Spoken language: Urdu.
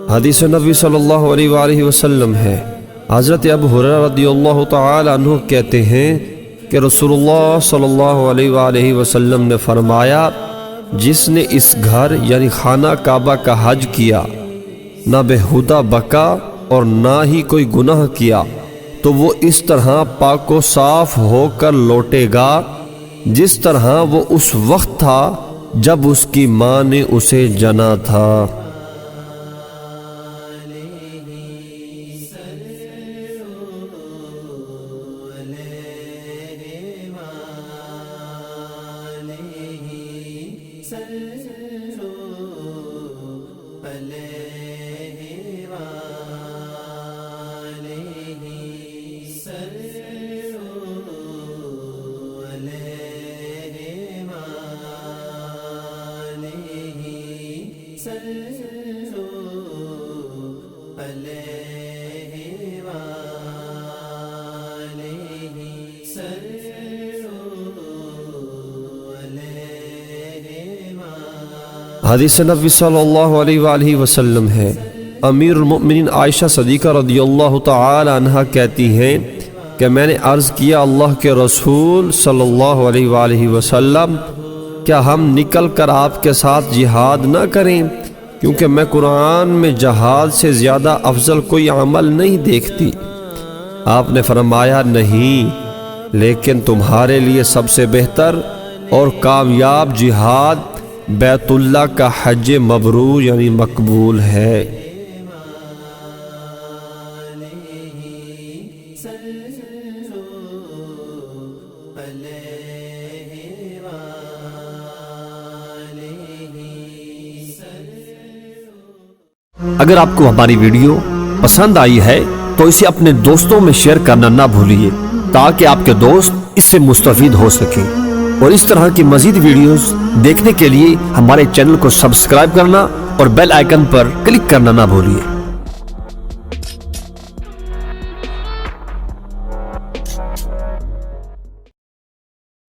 حدیث نبی صلی اللہ علیہ وآلہ وسلم ہے، حضرت ابو ہریرہ رضی اللہ تعالی عنہ کہتے ہیں کہ رسول اللہ صلی اللہ علیہ وآلہ وسلم نے فرمایا، جس نے اس گھر یعنی خانہ کعبہ کا حج کیا، نہ بےہودہ بکا اور نہ ہی کوئی گناہ کیا، تو وہ اس طرح پاک و صاف ہو کر لوٹے گا جس طرح وہ اس وقت تھا جب اس کی ماں نے اسے جنا تھا۔ حدیث نبی صلی اللہ علیہ وآلہ وسلم ہے، امیر المؤمنین عائشہ صدیقہ رضی اللہ تعالی عنہ کہتی ہیں کہ میں نے عرض کیا، اللہ کے رسول صلی اللہ علیہ وآلہ وسلم، کیا ہم نکل کر آپ کے ساتھ جہاد نہ کریں؟ کیونکہ میں قرآن میں جہاد سے زیادہ افضل کوئی عمل نہیں دیکھتی۔ آپ نے فرمایا، نہیں، لیکن تمہارے لیے سب سے بہتر اور کامیاب جہاد بیت اللہ کا حج مبرور یعنی مقبول ہے۔ اگر آپ کو ہماری ویڈیو پسند آئی ہے تو اسے اپنے دوستوں میں شیئر کرنا نہ بھولیے تاکہ آپ کے دوست اس سے مستفید ہو سکیں، اور اس طرح کی مزید ویڈیوز دیکھنے کے لیے ہمارے چینل کو سبسکرائب کرنا اور بیل آئیکن پر کلک کرنا نہ بھولیے۔